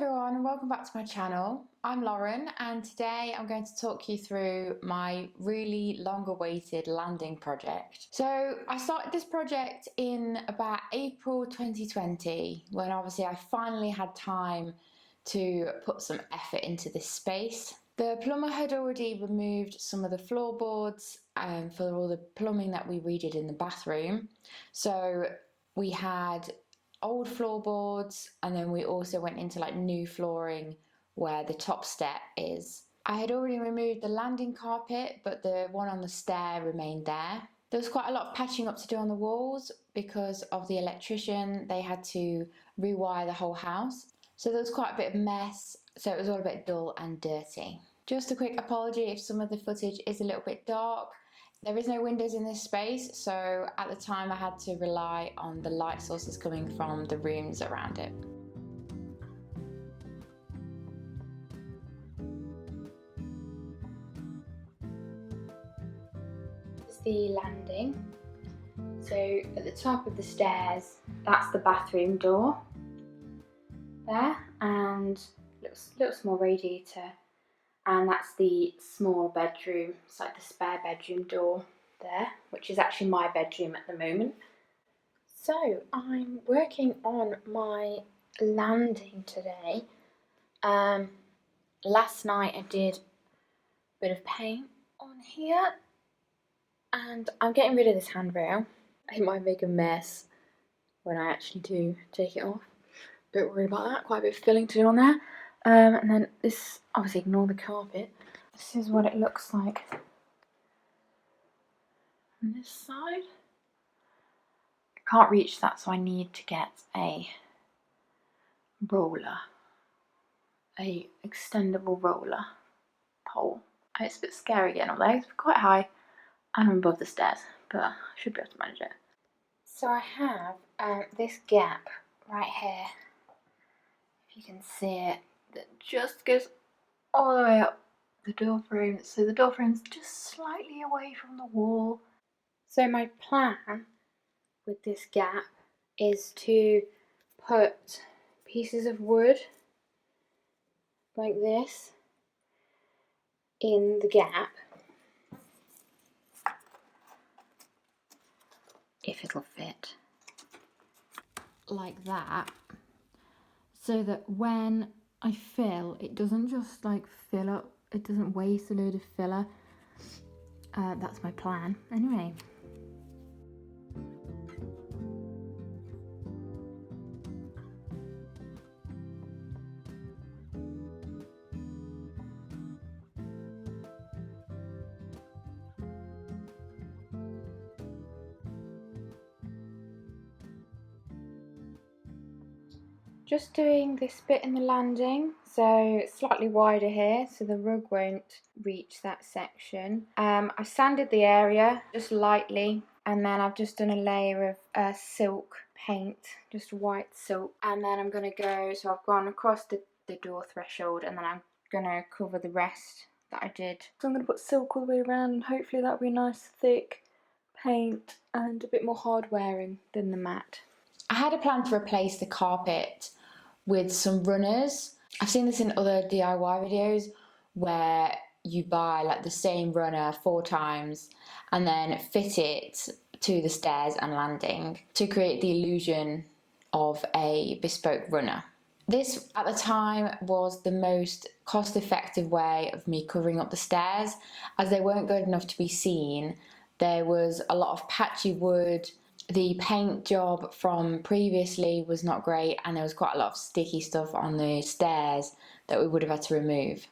everyone and welcome back to my channel. I'm Lauren and today I'm going to talk you through my really long-awaited landing project. So I started this project in about April 2020 when obviously I finally had time to put some effort into this space. The plumber had already removed some of the floorboards for all the plumbing that we redid in the bathroom. So we had old floorboards, and then we also went into like new flooring where the top step is. I had already removed the landing carpet, but the one on the stair remained there. There was quite a lot of patching up to do on the walls because of the electrician. They had to rewire the whole house, so there was quite a bit of mess, so it was all a bit dull and dirty. Just a quick apology if some of the footage is a little bit dark. There is no windows in this space, so at the time I had to rely on the light sources coming from the rooms around it. This is the landing. So at the top of the stairs, that's the bathroom door there, and little small radiator. And that's the small bedroom. It's like the spare bedroom door there, which is actually my bedroom at the moment. So I'm working on my landing today. Last night I did a bit of paint on here, and I'm getting rid of this handrail. It might make a mess when I actually do take it off. Don't worry about that, quite a bit of filling to do on there. And then this, obviously ignore the carpet. This is what it looks like on this side. I can't reach that, so I need to get a roller, a extendable roller pole. And it's a bit scary getting up there, it's quite high and I'm above the stairs, but I should be able to manage it. So I have this gap right here, if you can see it, that just goes all the way up the door frame, so the door frame's just slightly away from the wall. So my plan with this gap is to put pieces of wood like this in the gap, if it'll fit, like that, so that when I fill, it doesn't just like fill up, it doesn't waste a load of filler. That's my plan anyway. Just doing this bit in the landing, so slightly wider here so the rug won't reach that section. I sanded the area just lightly, and then I've just done a layer of silk paint, just white silk, and then I'm going to go, so I've gone across the door threshold, and then I'm going to cover the rest that I did. So I'm going to put silk all the way around, and hopefully that'll be nice thick paint and a bit more hard wearing than the matte. I had a plan to replace the carpet with some runners. I've seen this in other DIY videos where you buy like the same runner 4 times and then fit it to the stairs and landing to create the illusion of a bespoke runner. This at the time was the most cost-effective way of me covering up the stairs, as they weren't good enough to be seen. There was a lot of patchy wood. The paint job from previously was not great, and there was quite a lot of sticky stuff on the stairs that we would have had to remove.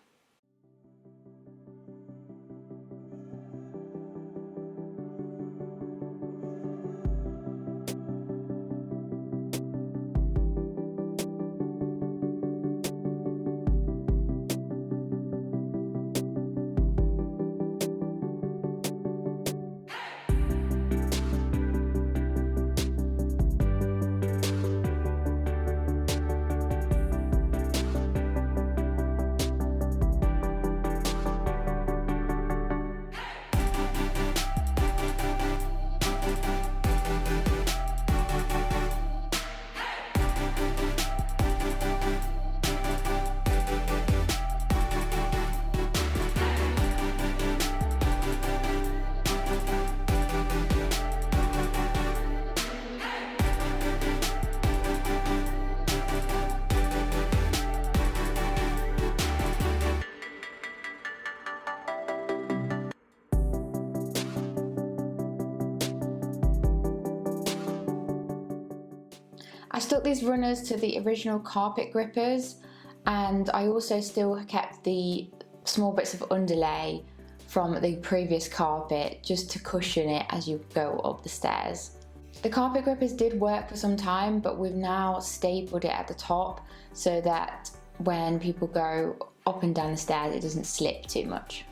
I stuck these runners to the original carpet grippers, and I also still kept the small bits of underlay from the previous carpet just to cushion it as you go up the stairs. The carpet grippers did work for some time, but we've now stapled it at the top so that when people go up and down the stairs it doesn't slip too much.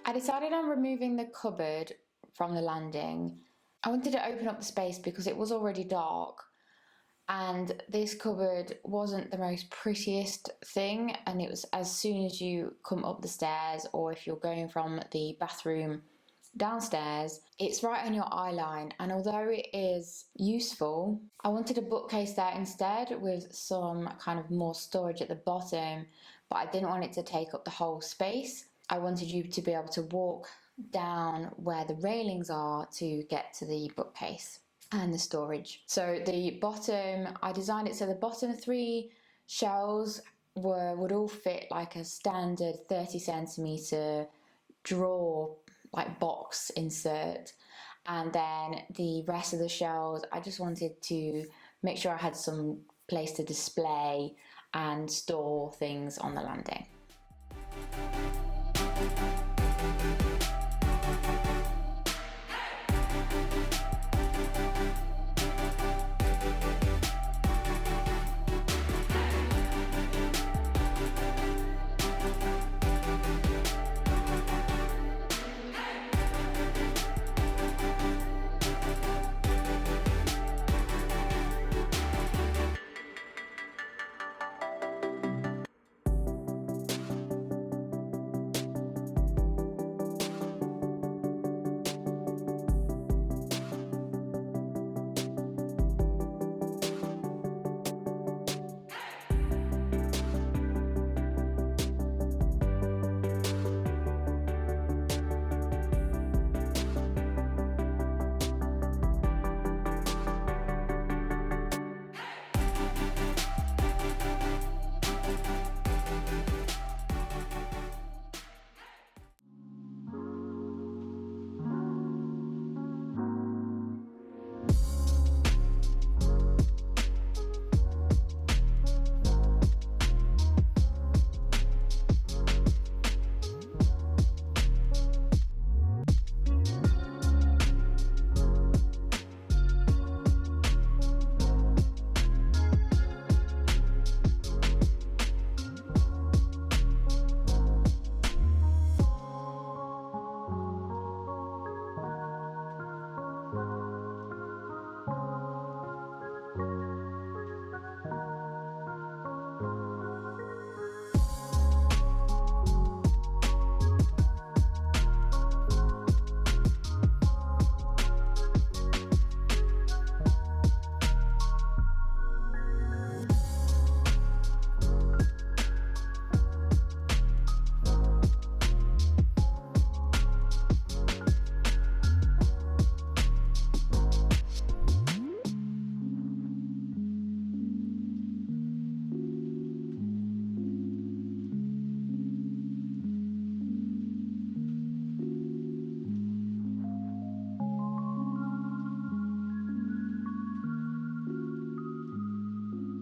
I decided on removing the cupboard from the landing. I wanted to open up the space because it was already dark, and this cupboard wasn't the most prettiest thing, and it was as soon as you come up the stairs, or if you're going from the bathroom downstairs, it's right on your eye line, and although it is useful, I wanted a bookcase there instead with some kind of more storage at the bottom, but I didn't want it to take up the whole space. I wanted you to be able to walk down where the railings are to get to the bookcase and the storage. So the bottom, I designed it so the bottom 3 shelves would all fit like a standard 30cm drawer, like box insert, and then the rest of the shelves I just wanted to make sure I had some place to display and store things on the landing.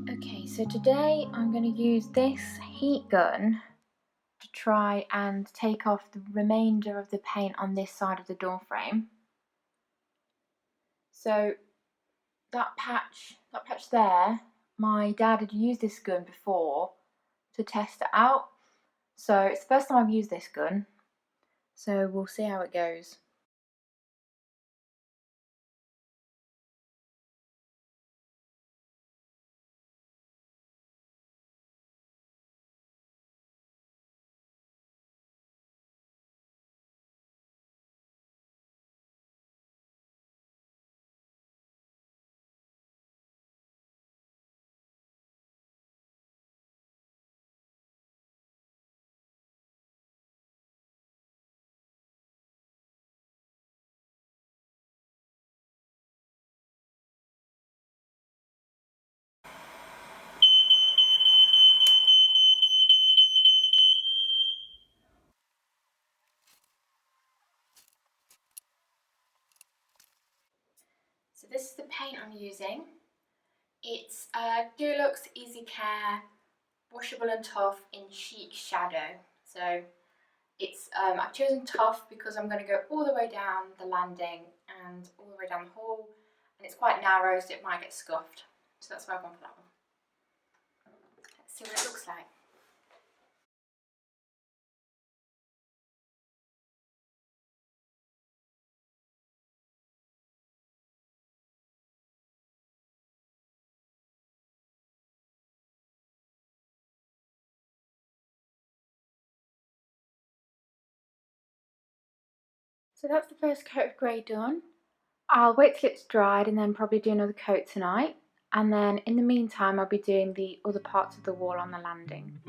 Okay, so today I'm going to use this heat gun to try and take off the remainder of the paint on this side of the door frame. So that patch there, my dad had used this gun before to test it out. So it's the first time I've used this gun, so we'll see how it goes. So this is the paint I'm using. It's Dulux Easy Care Washable and Tough in Chic Shadow. So it's I've chosen tough because I'm going to go all the way down the landing and all the way down the hall, and it's quite narrow, so it might get scuffed. So that's why I've gone for that one. Let's see what it looks like. So that's the first coat of grey done. I'll wait till it's dried and then probably do another coat tonight. And then in the meantime, I'll be doing the other parts of the wall on the landing.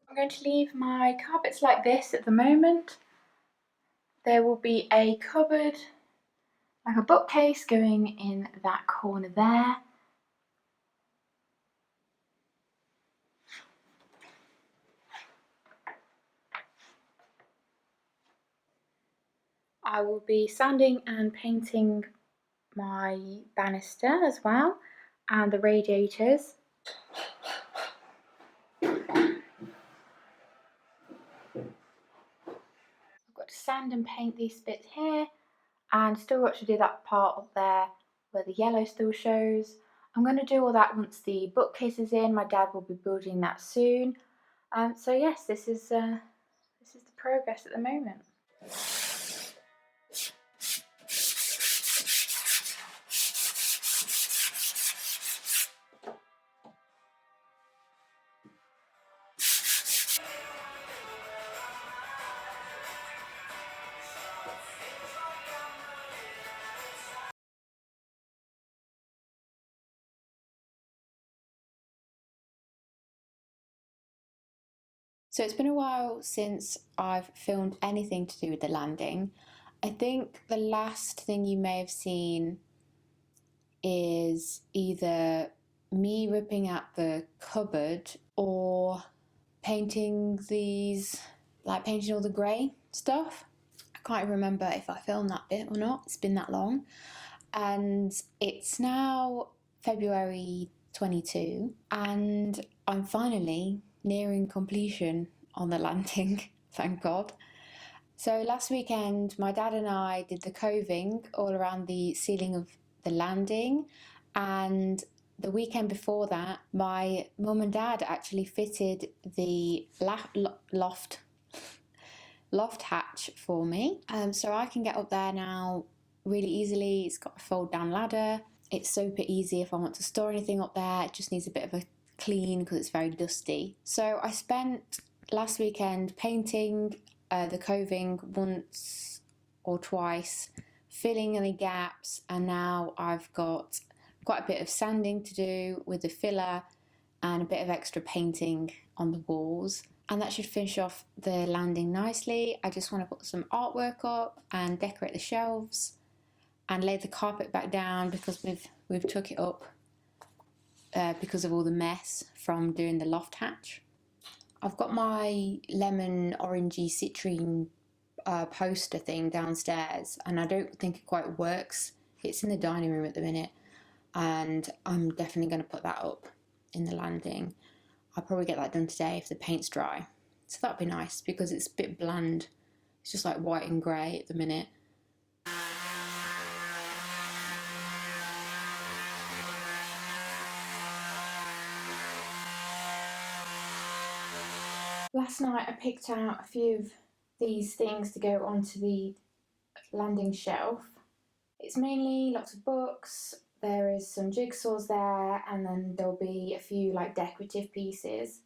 I'm going to leave my carpets like this at the moment. There will be a cupboard, like a bookcase, going in that corner there. I will be sanding and painting my banister as well, and the radiators. I've got to sand and paint these bits here, and still got to do that part up there where the yellow still shows. I'm going to do all that once the bookcase is in. My dad will be building that soon. So yes, this is the progress at the moment. So it's been a while since I've filmed anything to do with the landing. I think the last thing you may have seen is either me ripping out the cupboard or painting painting all the grey stuff. I can't remember if I filmed that bit or not. It's been that long. And it's now February 22 and I'm finally nearing completion on the landing, thank God. So last weekend my dad and I did the coving all around the ceiling of the landing, and the weekend before that my mum and dad actually fitted the loft hatch for me, so I can get up there now really easily. It's got a fold down ladder. It's super easy if I want to store anything up there. It just needs a bit of a clean because it's very dusty. So I spent last weekend painting the coving once or twice, filling in the gaps, and now I've got quite a bit of sanding to do with the filler and a bit of extra painting on the walls, and that should finish off the landing nicely. I just want to put some artwork up and decorate the shelves and lay the carpet back down because we've took it up because of all the mess from doing the loft hatch. I've got my lemon orangey citrine poster thing downstairs, and I don't think it quite works. It's in the dining room at the minute, and I'm definitely going to put that up. in the landing. I'll probably get that done today if the paint's dry. So that'd be nice because it's a bit bland. It's just like white and grey at the minute. Last night I picked out a few of these things to go onto the landing shelf. It's mainly lots of books, there is some jigsaws there, and then there'll be a few like decorative pieces.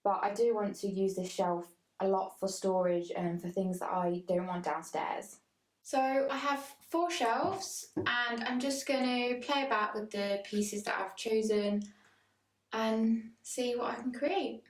But I do want to use this shelf a lot for storage and for things that I don't want downstairs. So I have 4 shelves and I'm just going to play about with the pieces that I've chosen and see what I can create.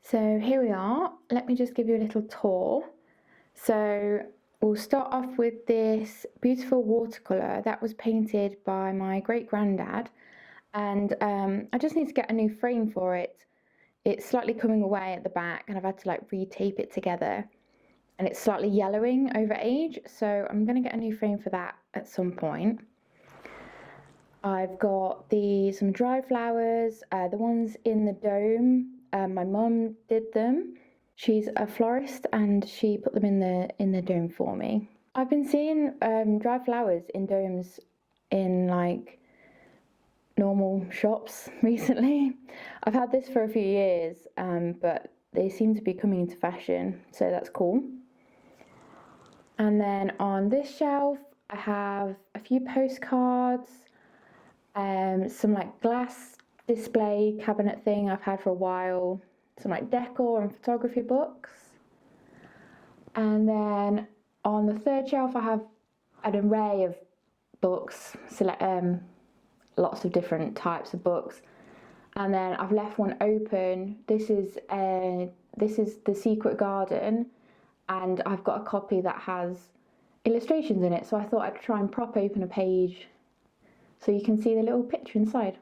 So here we are. Let me just give you a little tour. So we'll start off with this beautiful watercolour that was painted by my great granddad, and I just need to get a new frame for it. It's slightly coming away at the back and I've had to like re-tape it together, and it's slightly yellowing over age, so I'm going to get a new frame for that at some point. I've got some dried flowers, the ones in the dome. My mum did them. She's a florist and she put them in the dome for me. I've been seeing dried flowers in domes in like normal shops recently. I've had this for a few years, but they seem to be coming into fashion, so that's cool. And then on this shelf I have a few postcards, some like glass display cabinet thing I've had for a while, some like decor and photography books. And then on the 3rd shelf I have an array of books, lots of different types of books. And then I've left one open. This is The Secret Garden, and I've got a copy that has illustrations in it, so I thought I'd try and prop open a page so you can see the little picture inside.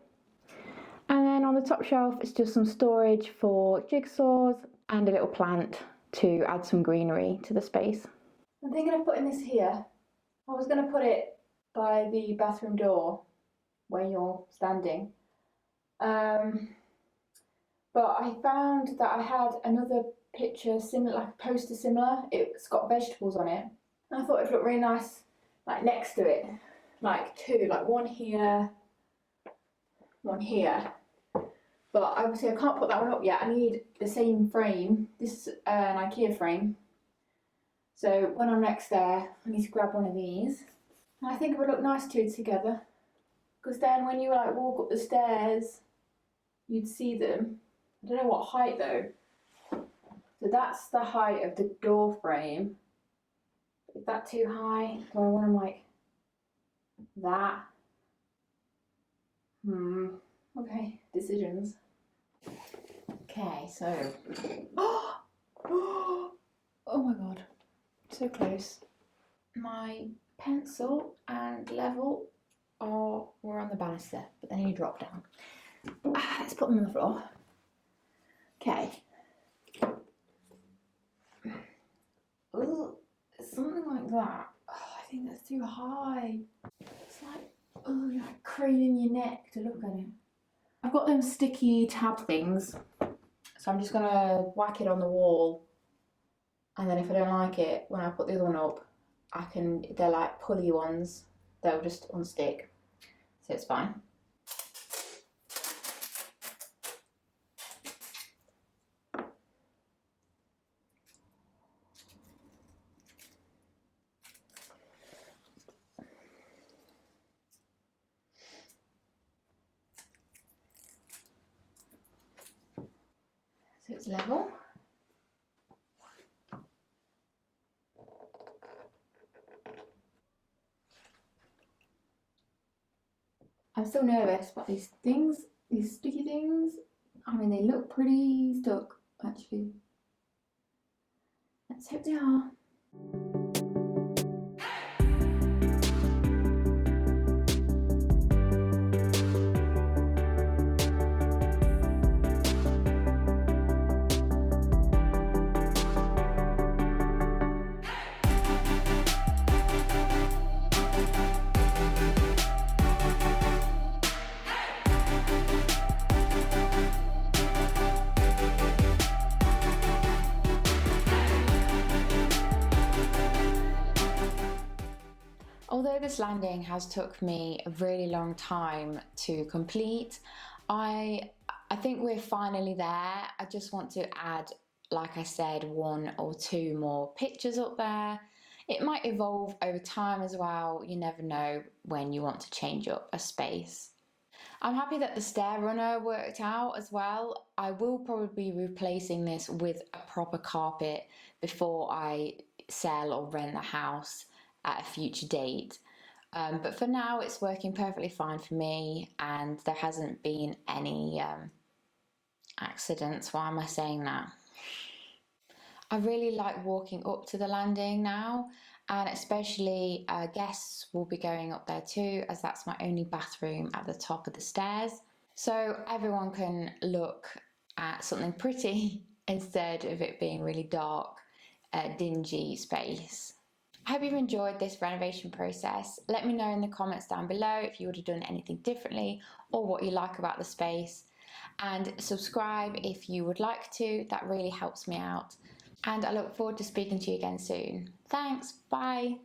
And then on the top shelf it's just some storage for jigsaws and a little plant to add some greenery to the space. I'm thinking of putting this here. I was going to put it by the bathroom door where you're standing, but I found that I had another picture similar, like a poster similar. It's got vegetables on it, and I thought it'd look really nice like next to it, like 2, like one here, one here. But obviously I can't put that one up yet. I need the same frame. This is an IKEA frame, so when I'm next there I need to grab one of these, and I think it would look nice 2 together, because then when you like walk up the stairs you'd see them. I don't know what height though. So that's the height of the door frame. Is that too high? Do I want them like that? Okay, decisions. Okay, so oh my god, so close. My pencil and level were on the banister, but then you drop down. Let's put them on the floor. Okay. Ooh, something like that. Oh, I think that's too high. It's like, oh, you're like craning your neck to look at it. I've got them sticky tab things, so I'm just gonna whack it on the wall, and then if I don't like it, when I put the other one up, they're like pulley ones, they'll just unstick, so it's fine. So it's level. I'm still nervous, but these things, these sticky things, I mean, they look pretty stuck, actually. Let's hope they are. Although this landing has took me a really long time to complete, I think we're finally there. I just want to add, like I said, 1 or 2 more pictures up there. It might evolve over time as well. You never know when you want to change up a space. I'm happy that the stair runner worked out as well. I will probably be replacing this with a proper carpet before I sell or rent the house at a future date. But for now it's working perfectly fine for me, and there hasn't been any accidents. Why am I saying that? I really like walking up to the landing now, and especially guests will be going up there too, as that's my only bathroom at the top of the stairs. So everyone can look at something pretty instead of it being really dark, dingy space. I hope you've enjoyed this renovation process. Let me know in the comments down below if you would have done anything differently or what you like about the space. And subscribe if you would like to, that really helps me out. And I look forward to speaking to you again soon. Thanks, bye.